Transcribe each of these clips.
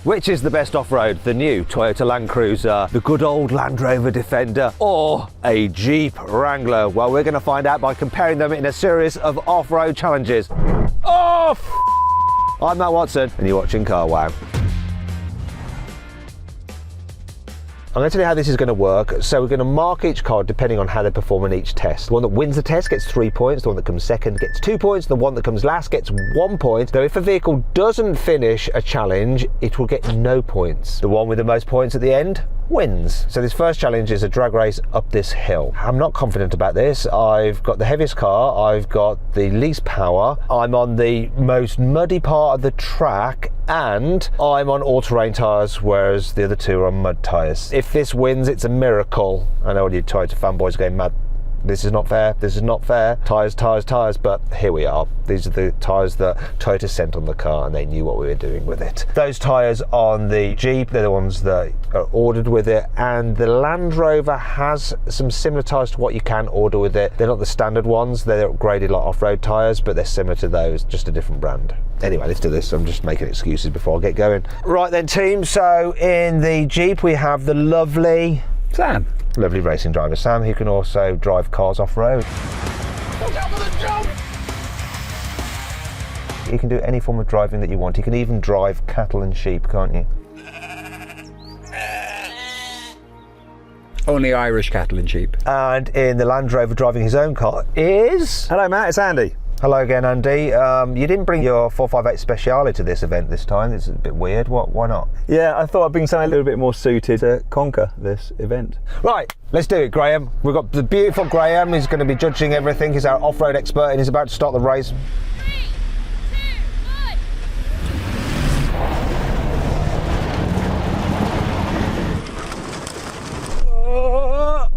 Which is the best off-road? The new Toyota Land Cruiser, the good old Land Rover Defender, or a Jeep Wrangler? Well, we're going to find out by comparing them in a series of off-road challenges. Oh, I'm Matt Watson, and you're watching Car Wow. I'm going to tell you how this is going to work. So we're going to mark each car depending on how they perform in each test. The one that wins the test gets 3 points, the one that comes second gets 2 points, the one that comes last gets 1 point. Though if a vehicle doesn't finish a challenge, it will get no points. The one with the most points at the end wins. So this first challenge is a drag race up this hill. I'm not confident about this. I've got the heaviest car, I've got the least power, I'm on the most muddy part of the track, and I'm on all-terrain tyres, whereas the other two are on mud tyres. If this wins, it's a miracle. I know all you Toyota fanboys are going mad. This is not fair, this is not fair. Tyres, tyres, tyres, but here we are. These are the tyres that Toyota sent on the car and they knew what we were doing with it. Those tyres on the Jeep, they're the ones that are ordered with it, and the Land Rover has some similar tyres to what you can order with it. They're not the standard ones, they're upgraded like off-road tyres, but they're similar to those, just a different brand. Anyway, let's do this. I'm just making excuses before I get going. Right then, team, so in the Jeep we have the lovely Sam. Lovely racing driver Sam, who can also drive cars off-road. You can do any form of driving that you want. You can even drive cattle and sheep, can't you? Only Irish cattle and sheep. And in the Land Rover driving his own car is... Hello Matt, it's Andy. Hello again, Andy. You didn't bring your 458 Speciale to this event this time. This is a bit weird. Why not? Yeah, I thought I'd bring something a little bit more suited to conquer this event. Right, let's do it, Graham. We've got the beautiful Graham. He's going to be judging everything. He's our off-road expert and he's about to start the race. 3, 2, 1.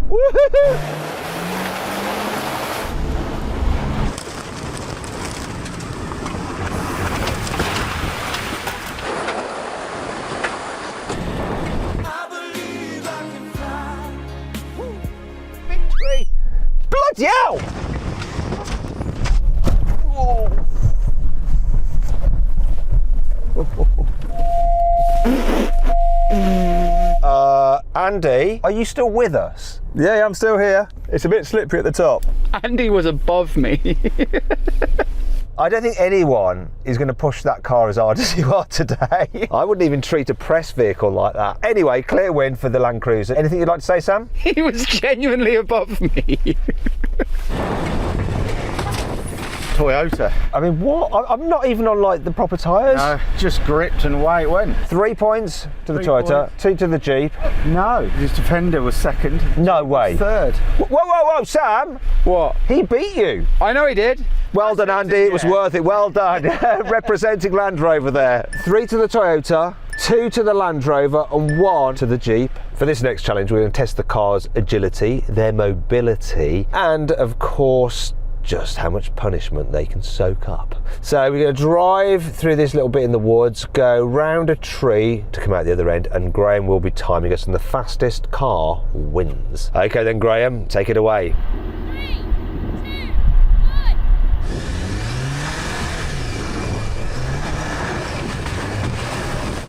Woohoo! Bloody hell! Andy, are you still with us? Yeah, I'm still here. It's a bit slippery at the top. Andy was above me. I don't think anyone is going to push that car as hard as you are today. I wouldn't even treat a press vehicle like that. Anyway, clear win for the Land Cruiser. Anything you'd like to say, Sam? He was genuinely above me. Toyota. I mean, what? I'm not even on like the proper tyres. No, just gripped and away it went. 3 points to the 3 Toyota, points. 2 to the Jeep. No, his Defender was second. No way. Third. Whoa, Sam! What? He beat you. I know he did. Well done, Andy. It was worth it. Well done. Representing Land Rover there. 3 to the Toyota, 2 to the Land Rover, and 1 to the Jeep. For this next challenge, we're going to test the car's agility, their mobility, and of course, just how much punishment they can soak up. So we're going to drive through this little bit in the woods, go round a tree to come out the other end, and Graham will be timing us, and the fastest car wins. Okay then, Graham, take it away. 3, 2, 1.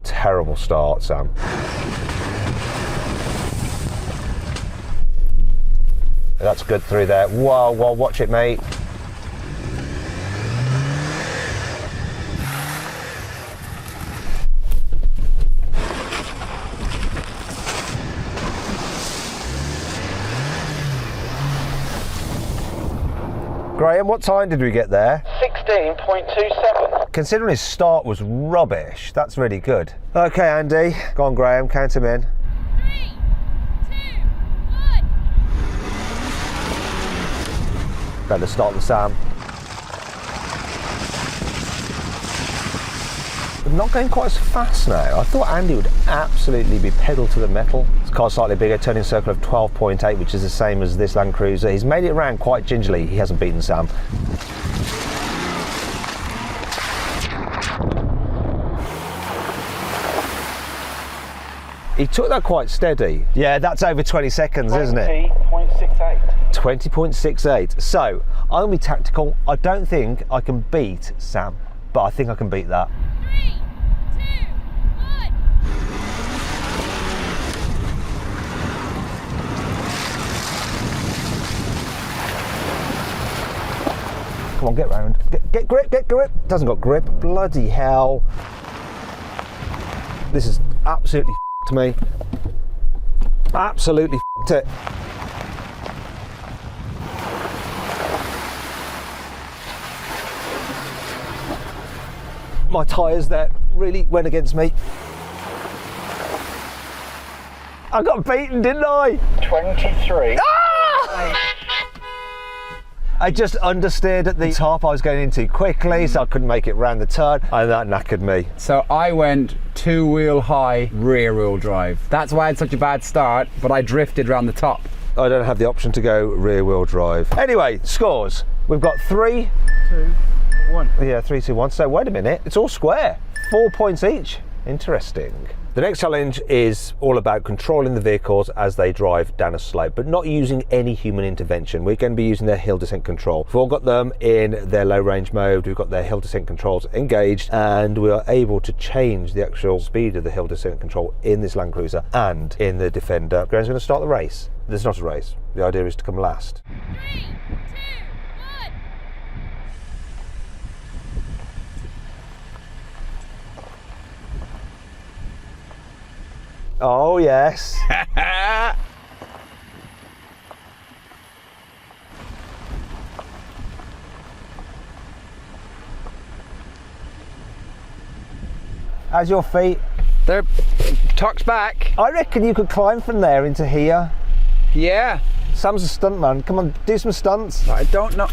Terrible start, Sam. That's good through there. Whoa, watch it, mate. Graham, what time did we get there? 16.27. Considering his start was rubbish, that's really good. Okay, Andy, go on, Graham, count him in. 3, 2, 1. Better start with Sam. We're not going quite as fast now. I thought Andy would absolutely be pedal to the metal. This car's slightly bigger, turning circle of 12.8, which is the same as this Land Cruiser. He's made it around quite gingerly. He hasn't beaten Sam. He took that quite steady. Yeah, that's over 20 seconds, isn't it? 20.68. 20.68. So, I'm going to be tactical. I don't think I can beat Sam, but I think I can beat that. 3, 2, 1. Come on, get round. Get grip, get grip. Doesn't got grip. Bloody hell. This is absolutely to me. Absolutely it. My tyres there really went against me. I got beaten, didn't I? 23. I just understeered at the top. I was going in too quickly, so I couldn't make it round the turn, and that knackered me. So I went two-wheel high, rear-wheel drive. That's why I had such a bad start, but I drifted around the top. I don't have the option to go rear-wheel drive. Anyway, scores. We've got 3, 2, 1. Yeah, 3, 2, 1. So wait a minute, it's all square. 4 points each. Interesting. The next challenge is all about controlling the vehicles as they drive down a slope, but not using any human intervention. We're going to be using their hill descent control. We've all got them in their low range mode. We've got their hill descent controls engaged, and we are able to change the actual speed of the hill descent control in this Land Cruiser and in the Defender. Graham's going to start the race. There's not a race. The idea is to come last. 3, 2, 1. Oh yes. How's your feet? They're tucked back. I reckon you could climb from there into here. Yeah. Sam's a stuntman. Come on, do some stunts. I don't know.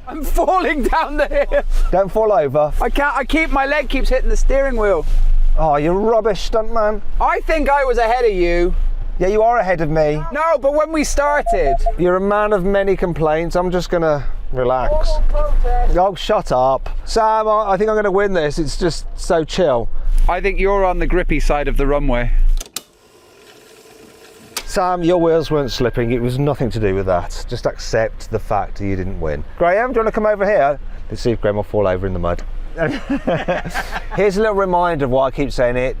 I'm falling down the hill. Don't fall over. I can't, my leg keeps hitting the steering wheel. Oh, you're rubbish, stuntman. I think I was ahead of you. Yeah, you are ahead of me. No, but when we started. You're a man of many complaints. I'm just gonna relax. Oh, shut up. Sam, I think I'm gonna win this. It's just so chill. I think you're on the grippy side of the runway. Sam, your wheels weren't slipping. It was nothing to do with that. Just accept the fact you didn't win. Graham, do you want to come over here? Let's see if Graham will fall over in the mud. Here's a little reminder of why I keep saying it.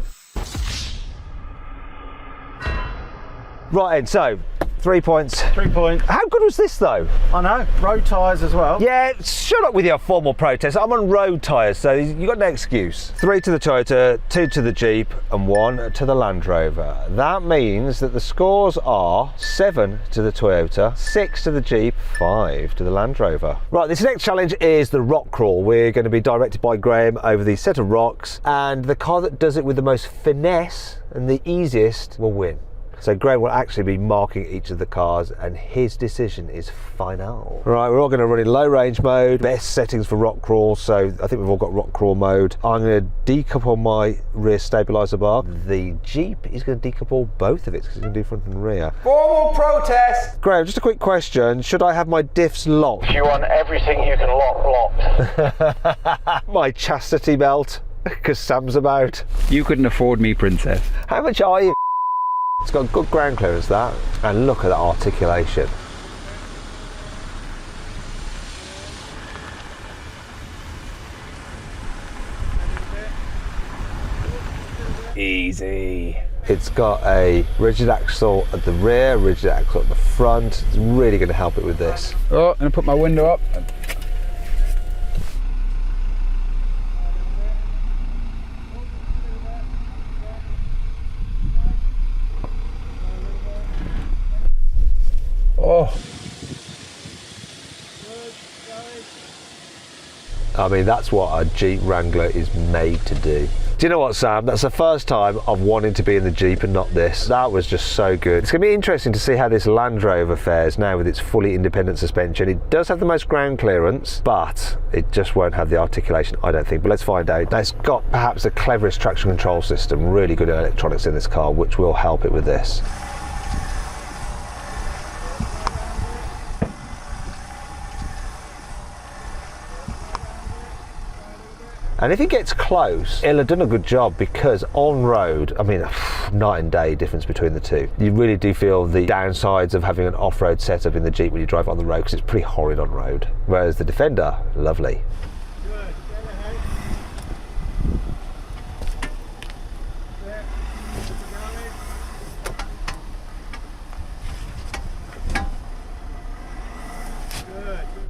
Right, Ed, so 3 points. 3 points. How good was this though? I know. Road tyres as well. Yeah, shut up with your formal protest. I'm on road tyres, so you got no excuse. 3 to the Toyota, 2 to the Jeep, and 1 to the Land Rover. That means that the scores are 7 to the Toyota, 6 to the Jeep, 5 to the Land Rover. Right, this next challenge is the rock crawl. We're going to be directed by Graham over these set of rocks, and the car that does it with the most finesse and the easiest will win. So Graham will actually be marking each of the cars, and his decision is final. Right, we're all going to run in low range mode. Best settings for rock crawl, so I think we've all got rock crawl mode. I'm going to decouple my rear stabiliser bar. The Jeep is going to decouple both of it because it's going to do front and rear. Formal protest. Graham, just a quick question. Should I have my diffs locked? If you want everything you can locked. My chastity belt? Because Sam's about. You couldn't afford me, princess. How much are you? It's got good ground clearance, that, and look at that articulation. Easy. It's got a rigid axle at the rear, rigid axle at the front. It's really going to help it with this. Oh, I'm going to put my window up. Oh. I mean, that's what a Jeep Wrangler is made to do. Do you know what, Sam? That's the first time I've wanted to be in the Jeep and not this. That was just so good. It's going to be interesting to see how this Land Rover fares now with its fully independent suspension. It does have the most ground clearance, but it just won't have the articulation, I don't think. But let's find out. Now, it's got perhaps the cleverest traction control system, really good electronics in this car, which will help it with this. And if it gets close, it'll have done a good job, because on road, I mean, night and day difference between the two. You really do feel the downsides of having an off-road setup in the Jeep when you drive on the road, because it's pretty horrid on road. Whereas the Defender, lovely.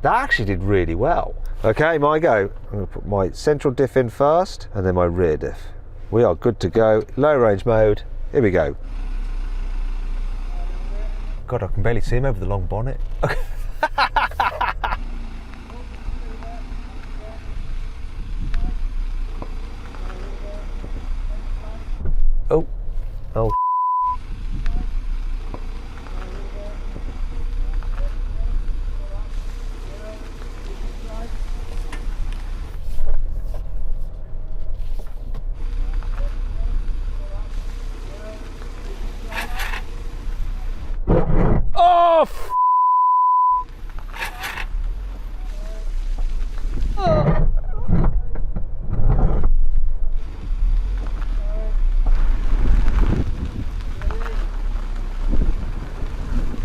That actually did really well. Okay, my go. I'm going to put my central diff in first and then my rear diff. We are good to go. Low range mode. Here we go. God, I can barely see him over the long bonnet. Oh. Oh. Oh,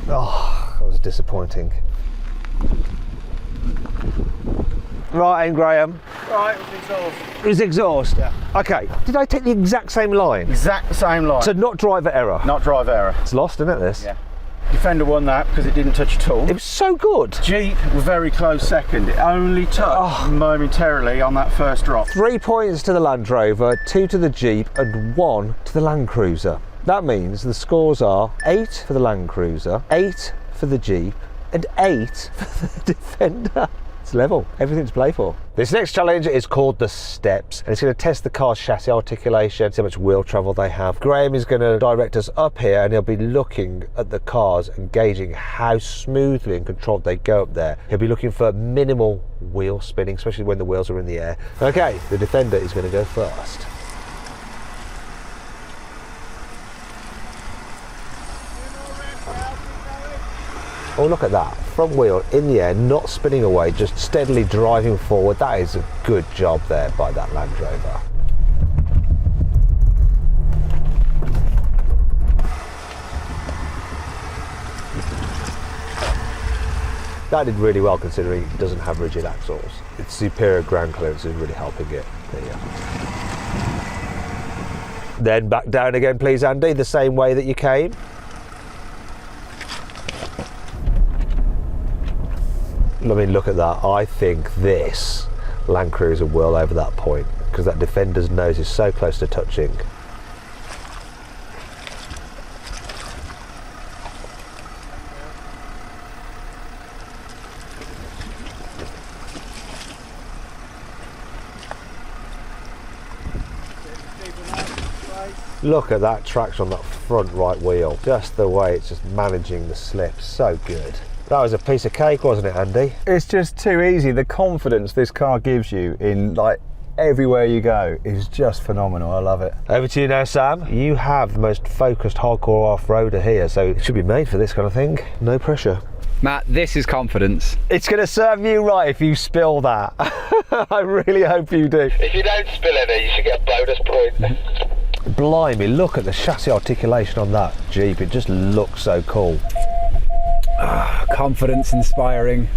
oh, that was disappointing. Right, and Graham. Right, it was exhaust. It was exhaust. Yeah. Okay. Did I take the exact same line? Exact same line. So not driver error. Not drive error. It's lost, isn't it? This. Yeah. Defender won that because it didn't touch at all. It was so good. Jeep were very close second. It only touched momentarily on that first drop. 3 points to the Land Rover, 2 to the Jeep, and 1 to the Land Cruiser. That means the scores are 8 for the Land Cruiser, 8 for the Jeep, and 8 for the Defender. It's level, everything to play for. This next challenge is called the Steps, and it's going to test the car's chassis articulation, see how much wheel travel they have. Graham is going to direct us up here, and he'll be looking at the cars and gauging how smoothly and controlled they go up there. He'll be looking for minimal wheel spinning, especially when the wheels are in the air. Okay, the Defender is going to go first. Oh, look at that. Front wheel in the air, not spinning away, just steadily driving forward. That is a good job there by that Land Rover. That did really well considering it doesn't have rigid axles. Its superior ground clearance is really helping it. There you go. Then back down again, please, Andy, the same way that you came. I mean, look at that. I think this Land Cruiser will over that point because that Defender's nose is so close to touching. Look at that traction on that front right wheel. Just the way it's just managing the slip. So good. That was a piece of cake, wasn't it, Andy? It's just too easy. The confidence this car gives you in like everywhere you go is just phenomenal. I love it. Over to you now, Sam. You have the most focused hardcore off-roader here, so it should be made for this kind of thing. No pressure. Matt, this is confidence. It's going to serve you right if you spill that. I really hope you do. If you don't spill any, you should get a bonus point. Blimey, look at the chassis articulation on that Jeep. It just looks so cool. Confidence inspiring.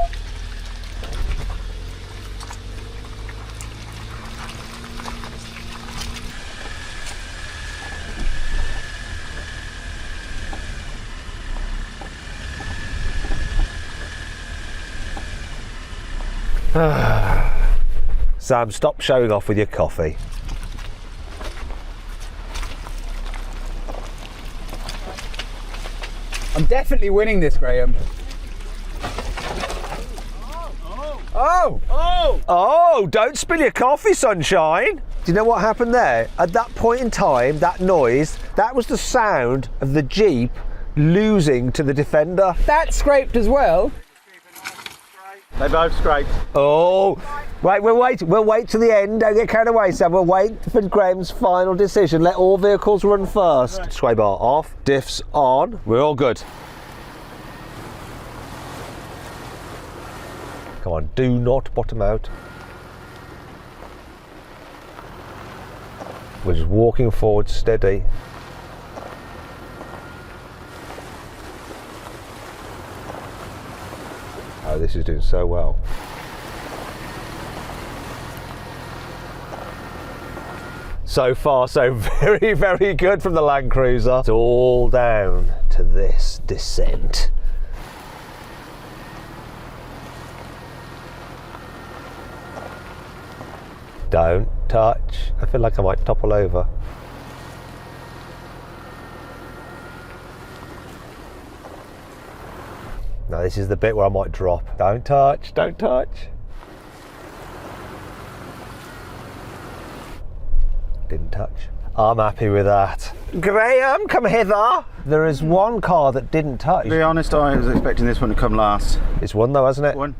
Sam, stop showing off with your coffee. I'm definitely winning this, Graham. Oh, don't spill your coffee, sunshine. Do you know what happened there? At that point in time, that noise, that was the sound of the Jeep losing to the Defender. That scraped as well. They both scraped. Oh, right, we'll wait to the end. Don't get carried away, Sam. We'll wait for Graham's final decision. Let all vehicles run first. Right. Sway bar off, diffs on. We're all good. Come on, do not bottom out. We're just walking forward steady. Oh, this is doing so well. So far, so very, very good from the Land Cruiser. It's all down to this descent. Don't touch. I feel like I might topple over. Now this is the bit where I might drop. Don't touch, don't touch. Didn't touch. I'm happy with that. Graham, come hither. There is one car that didn't touch. To be honest, I was expecting this one to come last. It's one though, hasn't it? One.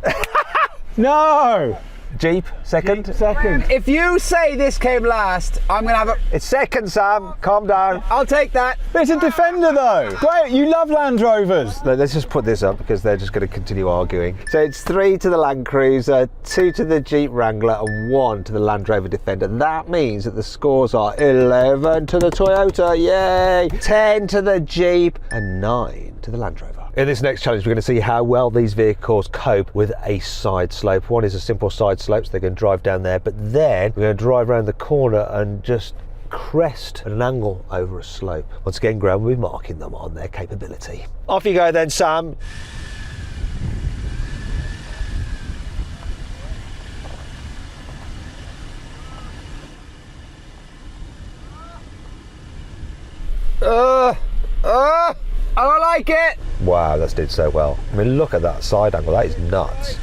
No! Jeep, second. Second. If you say this came last, I'm gonna have a. It's second, Sam. Calm down. I'll take that. It's a Defender though. Great, you love Land Rovers. Let's just put this up because they're just going to continue arguing. So it's 3 to the Land Cruiser, 2 to the Jeep Wrangler and 1 to the Land Rover Defender. That means that the scores are 11 to the Toyota, yay! 10 to the Jeep and 9 to the Land Rover. In this next challenge, we're going to see how well these vehicles cope with a side slope. One is a simple side slope, so they're going to drive down there, but then we're going to drive around the corner and just crest at an angle over a slope. Once again, Graham will be marking them on their capability. Off you go then, Sam. I don't like it. Wow, that's did so well. I mean, look at that side angle, that is nuts.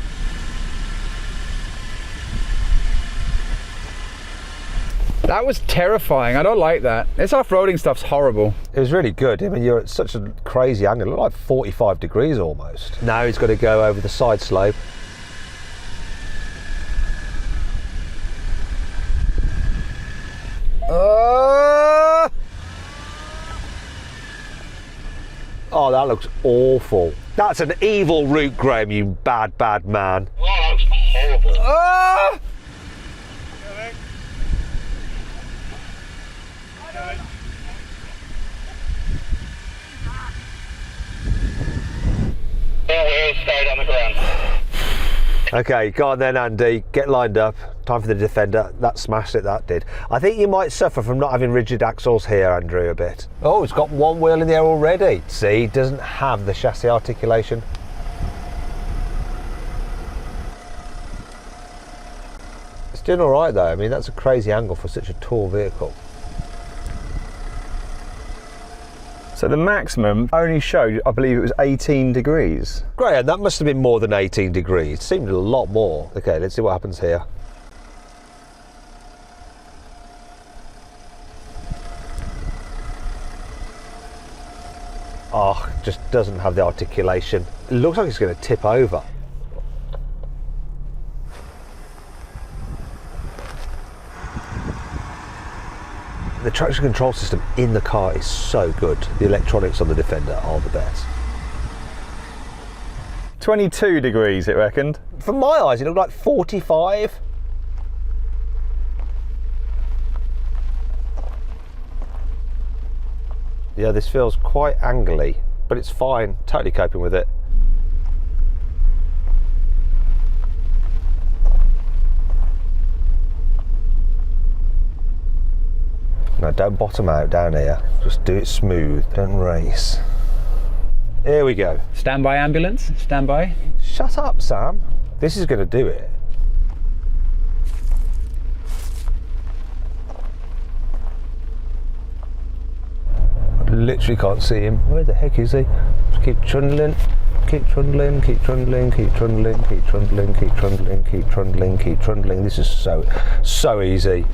That was terrifying. I don't like that. This off-roading stuff's horrible. It was really good. I mean, you're at such a crazy angle, it looked like 45 degrees almost. Now he's got to go over the side slope. Oh, that looks awful. That's an evil route, Graham, you bad, bad man. Oh, that was horrible. Ah! All wheels stayed on the ground. Okay, go on then, Andy. Get lined up. Time for the Defender. That smashed it, that did. I think you might suffer from not having rigid axles here, Andrew, a bit. Oh, it's got one wheel in the air already. See, it doesn't have the chassis articulation. It's doing all right, though. I mean, that's a crazy angle for such a tall vehicle. So the maximum only showed, I believe it was 18 degrees. Graham, that must have been more than 18 degrees. It seemed a lot more. Okay, let's see what happens here. Oh, just doesn't have the articulation. It looks like it's going to tip over. The traction control system in the car is so good. The electronics on the Defender are the best. 22 degrees, it reckoned. From my eyes, it looked like 45. Yeah, this feels quite angly, but it's fine. Totally coping with it. Now don't bottom out down here, just do it smooth, don't race. Here we go. Standby ambulance, standby. Shut up, Sam. This is going to do it. I literally can't see him. Where the heck is he? Just keep trundling, keep trundling, keep trundling, keep trundling, keep trundling, keep trundling, keep trundling, keep trundling. This is so easy.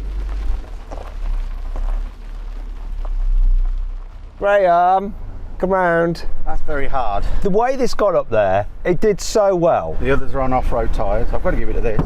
Graham, come round. That's very hard. The way this got up there, it did so well. The others are on off-road tyres. I've got to give it to this.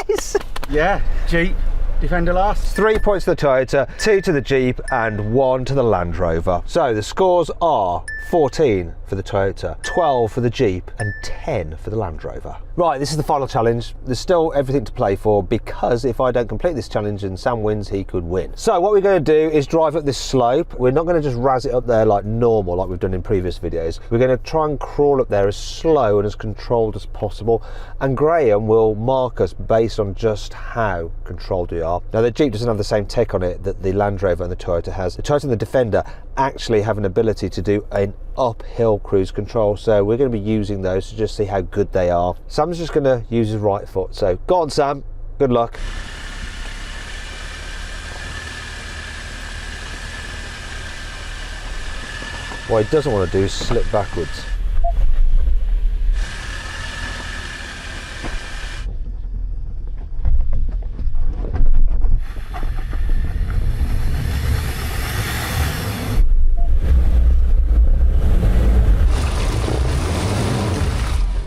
Yes! Yeah, Jeep. Defender last. 3 points to the Toyota, 2 to the Jeep and 1 to the Land Rover. So the scores are 14 for the Toyota, 12 for the Jeep and 10 for the Land Rover. Right, this is the final challenge. There's still everything to play for because if I don't complete this challenge and Sam wins, he could win. So what we're going to do is drive up this slope. We're not going to just razz it up there like normal, like we've done in previous videos. We're going to try and crawl up there as slow and as controlled as possible. And Graham will mark us based on just how controlled we are. Now the Jeep doesn't have the same tech on it that the Land Rover and the Toyota has. The Toyota and the Defender actually have an ability to do an uphill cruise control, so we're going to be using those to just see how good they are. Sam's just going to use his right foot, so go on Sam, good luck. What he doesn't want to do is slip backwards.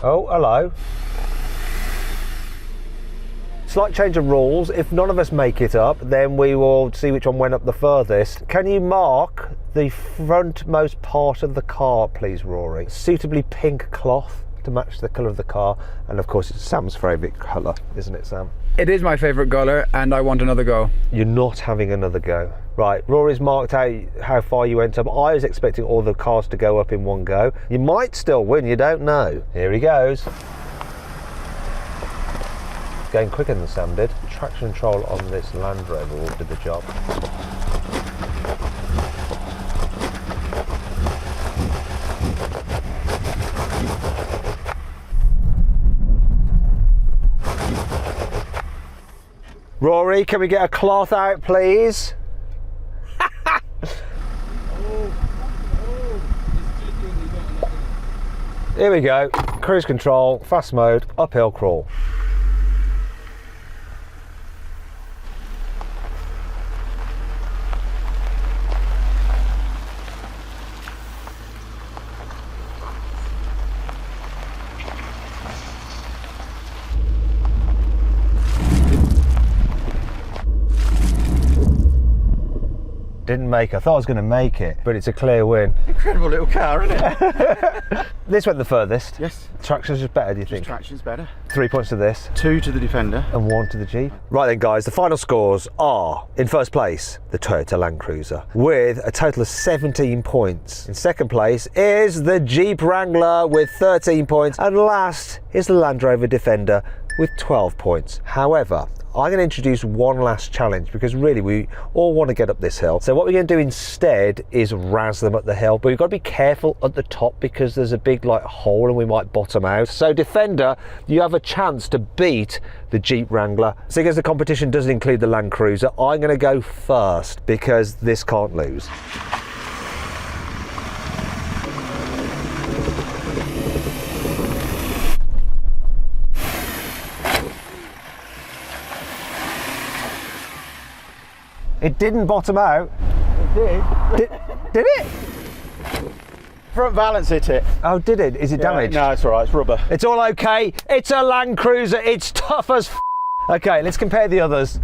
Oh, hello. Slight change of rules. If none of us make it up, then we will see which one went up the furthest. Can you mark the frontmost part of the car, please, Rory? Suitably pink cloth to match the colour of the car. And of course, it's Sam's favourite colour, isn't it, Sam? It is my favourite colour, and I want another go. You're not having another go. Right, Rory's marked out how far you went up. I was expecting all the cars to go up in one go. You might still win, you don't know. Here he goes. Going quicker than Sam did. Traction control on this Land Rover will do the job. Rory, can we get a cloth out, please? Here we go. Cruise control, fast mode, uphill crawl. Didn't make it. I thought I was going to make it, but it's a clear win. Incredible little car, isn't it? This went the furthest. Yes. Traction's just better, do you think? Traction's better. 3 points to this. 2 to the Defender. And 1 to the Jeep. Right then, guys, the final scores are, in first place, the Toyota Land Cruiser, with a total of 17 points. In second place is the Jeep Wrangler with 13 points. And last is the Land Rover Defender with 12 points. However, I'm going to introduce one last challenge because really we all want to get up this hill. So what we're going to do instead is razz them up the hill, but we've got to be careful at the top because there's a big like hole and we might bottom out. So Defender, you have a chance to beat the Jeep Wrangler. Seeing as the competition doesn't include the Land Cruiser, I'm going to go first because this can't lose. It didn't bottom out. It did. Did it? Front balance hit it. Oh, did it? Is it damaged? No, it's all right. It's rubber. It's all okay. It's a Land Cruiser. It's tough as f. Okay, let's compare the others.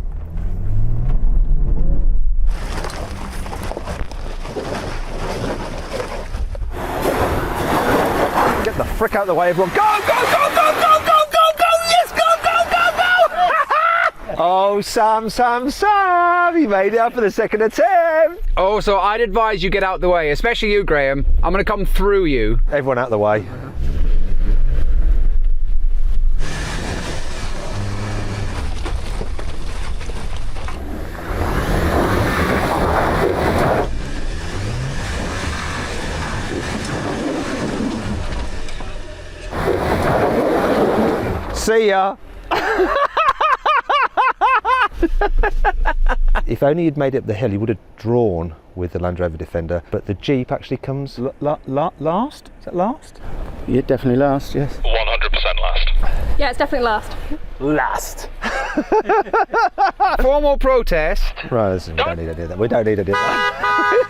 Get the frick out of the way, everyone. Go, go, go, go, go, go, go, go. Yes, go, go, go, go. Oh, Sam, Sam, Sam. You made it up for the second attempt. Oh, so I'd advise you get out the way, especially you, Graham. I'm going to come through you. Everyone out the way. See ya. If only you'd made it up the hill, you would have drawn with the Land Rover Defender, but the Jeep actually comes Last? Is that last? Yeah, definitely last, yes. 100% last. Yeah, it's definitely last. last. Formal protest. Right, listen, we don't need to do that. We don't need to do that.